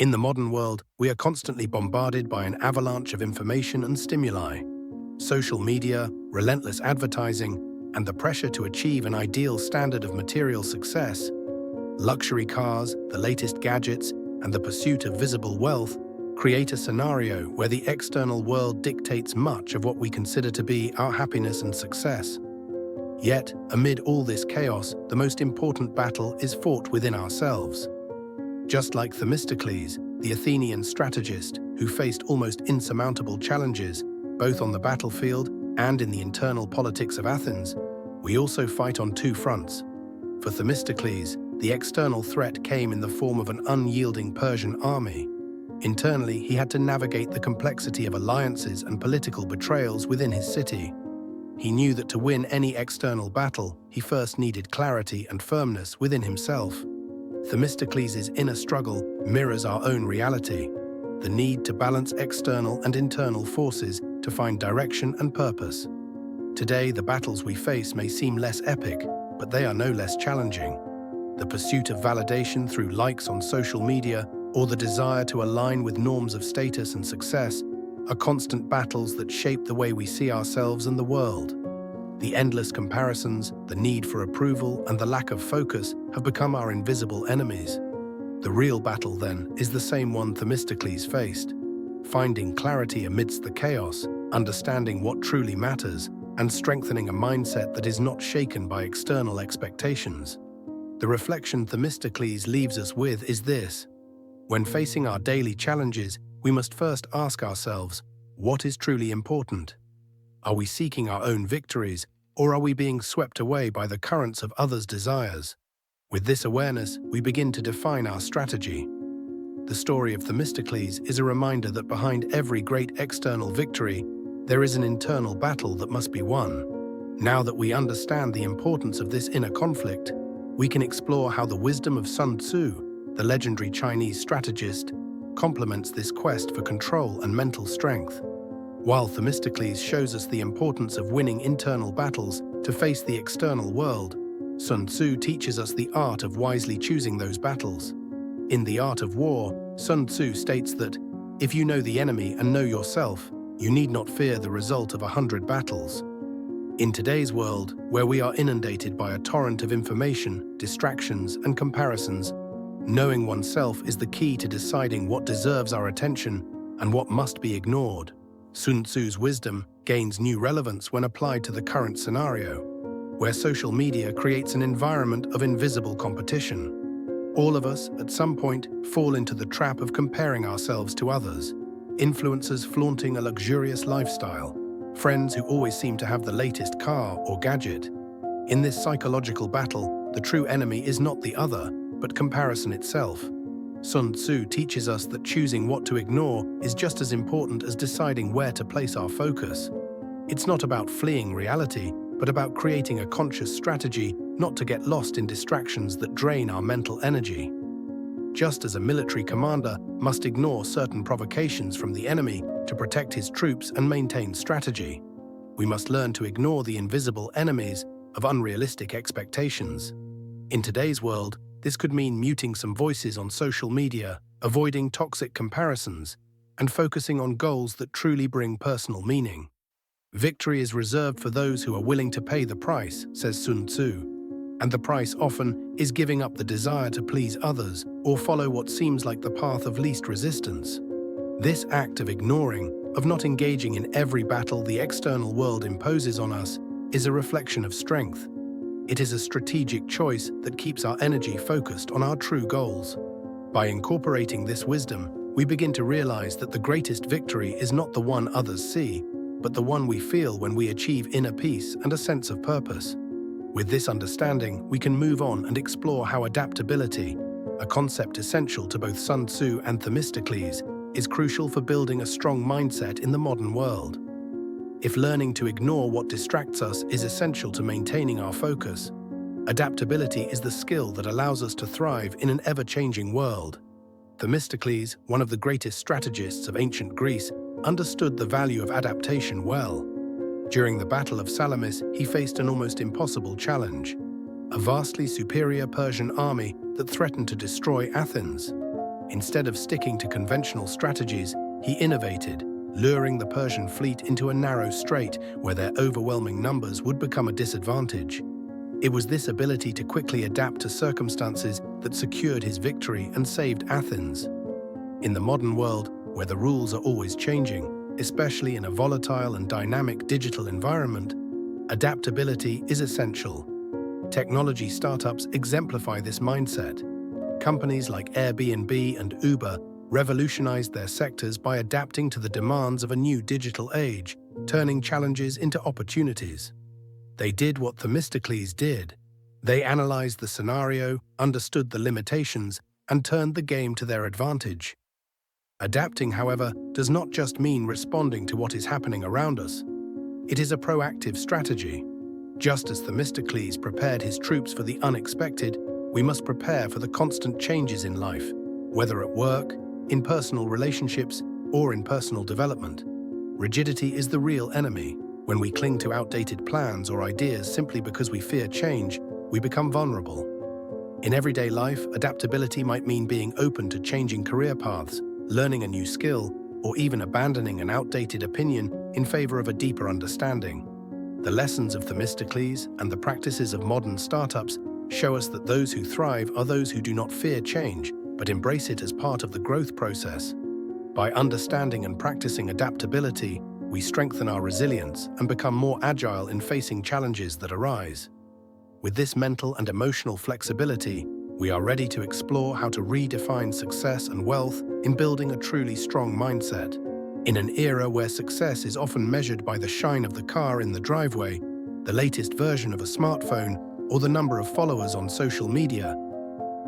In the modern world, we are constantly bombarded by an avalanche of information and stimuli. Social media, relentless advertising, and the pressure to achieve an ideal standard of material success. Luxury cars, the latest gadgets, and the pursuit of visible wealth create a scenario where the external world dictates much of what we consider to be our happiness and success. Yet, amid all this chaos, the most important battle is fought within ourselves. Just like Themistocles, the Athenian strategist who faced almost insurmountable challenges, both on the battlefield and in the internal politics of Athens, we also fight on two fronts. For Themistocles, the external threat came in the form of an unyielding Persian army. Internally, he had to navigate the complexity of alliances and political betrayals within his city. He knew that to win any external battle, he first needed clarity and firmness within himself. Themistocles' inner struggle mirrors our own reality, the need to balance external and internal forces to find direction and purpose. Today, the battles we face may seem less epic, but they are no less challenging. The pursuit of validation through likes on social media or the desire to align with norms of status and success are constant battles that shape the way we see ourselves and the world. The endless comparisons, the need for approval, and the lack of focus have become our invisible enemies. The real battle, then, is the same one Themistocles faced: finding clarity amidst the chaos, understanding what truly matters, and strengthening a mindset that is not shaken by external expectations. The reflection Themistocles leaves us with is this: when facing our daily challenges, we must first ask ourselves, what is truly important? Are we seeking our own victories, or are we being swept away by the currents of others' desires? With this awareness, we begin to define our strategy. The story of Themistocles is a reminder that behind every great external victory, there is an internal battle that must be won. Now that we understand the importance of this inner conflict, we can explore how the wisdom of Sun Tzu, the legendary Chinese strategist, complements this quest for control and mental strength. While Themistocles shows us the importance of winning internal battles to face the external world, Sun Tzu teaches us the art of wisely choosing those battles. In The Art of War, Sun Tzu states that, if you know the enemy and know yourself, you need not fear the result of 100 battles. In today's world, where we are inundated by a torrent of information, distractions, and comparisons, knowing oneself is the key to deciding what deserves our attention and what must be ignored. Sun Tzu's wisdom gains new relevance when applied to the current scenario, where social media creates an environment of invisible competition. All of us, at some point, fall into the trap of comparing ourselves to others. Influencers flaunting a luxurious lifestyle, friends who always seem to have the latest car or gadget. In this psychological battle, the true enemy is not the other, but comparison itself. Sun Tzu teaches us that choosing what to ignore is just as important as deciding where to place our focus. It's not about fleeing reality, but about creating a conscious strategy not to get lost in distractions that drain our mental energy. Just as a military commander must ignore certain provocations from the enemy to protect his troops and maintain strategy, we must learn to ignore the invisible enemies of unrealistic expectations. In today's world, this could mean muting some voices on social media, avoiding toxic comparisons, and focusing on goals that truly bring personal meaning. Victory is reserved for those who are willing to pay the price, says Sun Tzu, and the price often is giving up the desire to please others or follow what seems like the path of least resistance. This act of ignoring, of not engaging in every battle the external world imposes on us, is a reflection of strength. It is a strategic choice that keeps our energy focused on our true goals. By incorporating this wisdom, we begin to realize that the greatest victory is not the one others see, but the one we feel when we achieve inner peace and a sense of purpose. With this understanding, we can move on and explore how adaptability, a concept essential to both Sun Tzu and Themistocles, is crucial for building a strong mindset in the modern world. If learning to ignore what distracts us is essential to maintaining our focus, adaptability is the skill that allows us to thrive in an ever-changing world. Themistocles, one of the greatest strategists of ancient Greece, understood the value of adaptation well. During the Battle of Salamis, he faced an almost impossible challenge: a vastly superior Persian army that threatened to destroy Athens. Instead of sticking to conventional strategies, he innovated, luring the Persian fleet into a narrow strait where their overwhelming numbers would become a disadvantage. It was this ability to quickly adapt to circumstances that secured his victory and saved Athens. In the modern world, where the rules are always changing, especially in a volatile and dynamic digital environment, adaptability is essential. Technology startups exemplify this mindset. Companies like Airbnb and Uber revolutionized their sectors by adapting to the demands of a new digital age, turning challenges into opportunities. They did what Themistocles did. They analyzed the scenario, understood the limitations, and turned the game to their advantage. Adapting, however, does not just mean responding to what is happening around us. It is a proactive strategy. Just as Themistocles prepared his troops for the unexpected, we must prepare for the constant changes in life, whether at work, in personal relationships, or in personal development. Rigidity is the real enemy. When we cling to outdated plans or ideas simply because we fear change, we become vulnerable. In everyday life, adaptability might mean being open to changing career paths, learning a new skill, or even abandoning an outdated opinion in favor of a deeper understanding. The lessons of Themistocles and the practices of modern startups show us that those who thrive are those who do not fear change, but embrace it as part of the growth process. By understanding and practicing adaptability, we strengthen our resilience and become more agile in facing challenges that arise. With this mental and emotional flexibility, we are ready to explore how to redefine success and wealth in building a truly strong mindset. In an era where success is often measured by the shine of the car in the driveway, the latest version of a smartphone, or the number of followers on social media,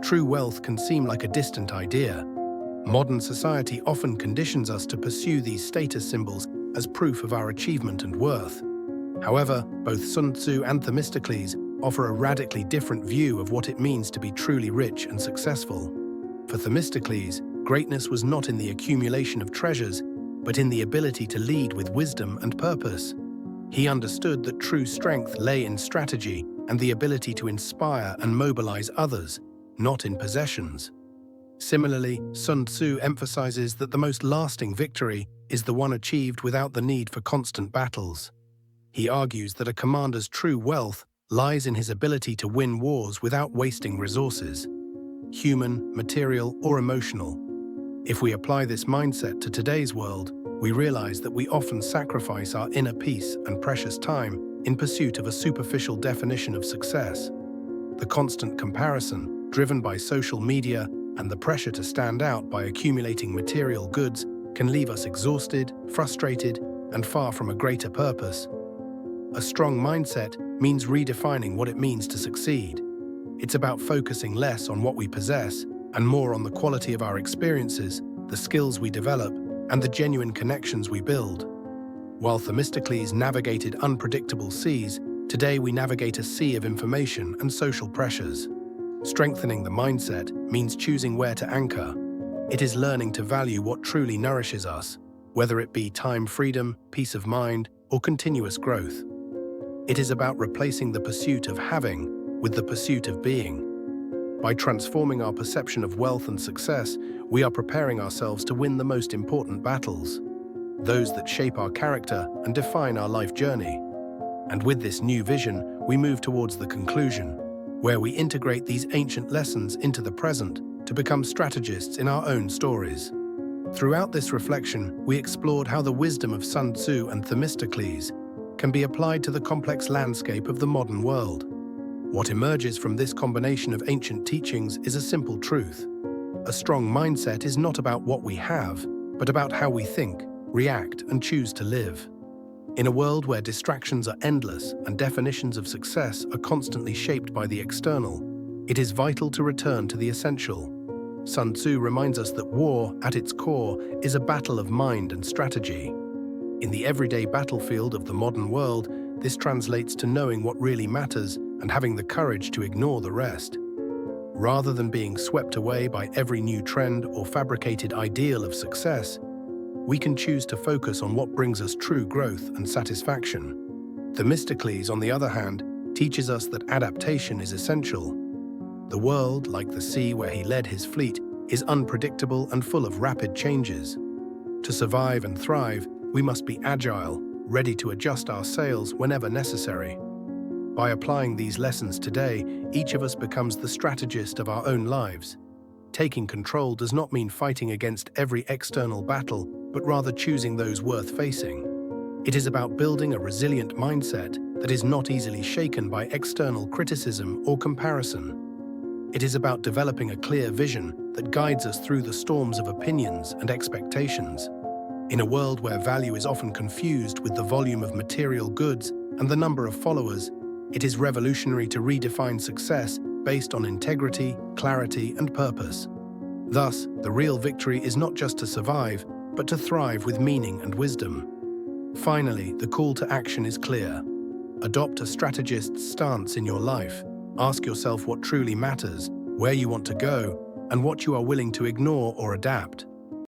true wealth can seem like a distant idea. Modern society often conditions us to pursue these status symbols as proof of our achievement and worth. However, both Sun Tzu and Themistocles offer a radically different view of what it means to be truly rich and successful. For Themistocles, greatness was not in the accumulation of treasures, but in the ability to lead with wisdom and purpose. He understood that true strength lay in strategy and the ability to inspire and mobilize others, not in possessions. Similarly, Sun Tzu emphasizes that the most lasting victory is the one achieved without the need for constant battles. He argues that a commander's true wealth lies in his ability to win wars without wasting resources, human, material, or emotional. If we apply this mindset to today's world, we realize that we often sacrifice our inner peace and precious time in pursuit of a superficial definition of success. The constant comparison, driven by social media, and the pressure to stand out by accumulating material goods can leave us exhausted, frustrated, and far from a greater purpose. A strong mindset means redefining what it means to succeed. It's about focusing less on what we possess and more on the quality of our experiences, the skills we develop, and the genuine connections we build. While Themistocles navigated unpredictable seas, today we navigate a sea of information and social pressures. Strengthening the mindset means choosing where to anchor. It is learning to value what truly nourishes us, whether it be time freedom, peace of mind, or continuous growth. It is about replacing the pursuit of having with the pursuit of being. By transforming our perception of wealth and success, we are preparing ourselves to win the most important battles, those that shape our character and define our life journey. And with this new vision, we move towards the conclusion, where we integrate these ancient lessons into the present to become strategists in our own stories. Throughout this reflection, we explored how the wisdom of Sun Tzu and Themistocles can be applied to the complex landscape of the modern world. What emerges from this combination of ancient teachings is a simple truth. A strong mindset is not about what we have, but about how we think, react, and choose to live. In a world where distractions are endless and definitions of success are constantly shaped by the external, it is vital to return to the essential. Sun Tzu reminds us that war, at its core, is a battle of mind and strategy. In the everyday battlefield of the modern world, this translates to knowing what really matters and having the courage to ignore the rest. Rather than being swept away by every new trend or fabricated ideal of success, we can choose to focus on what brings us true growth and satisfaction. Themistocles, on the other hand, teaches us that adaptation is essential. The world, like the sea where he led his fleet, is unpredictable and full of rapid changes. To survive and thrive, we must be agile, ready to adjust our sails whenever necessary. By applying these lessons today, each of us becomes the strategist of our own lives. Taking control does not mean fighting against every external battle, but rather choosing those worth facing. It is about building a resilient mindset that is not easily shaken by external criticism or comparison. It is about developing a clear vision that guides us through the storms of opinions and expectations. In a world where value is often confused with the volume of material goods and the number of followers, it is revolutionary to redefine success based on integrity, clarity, and purpose. Thus, the real victory is not just to survive, but to thrive with meaning and wisdom. Finally, the call to action is clear. Adopt a strategist's stance in your life. Ask yourself what truly matters, where you want to go, and what you are willing to ignore or adapt.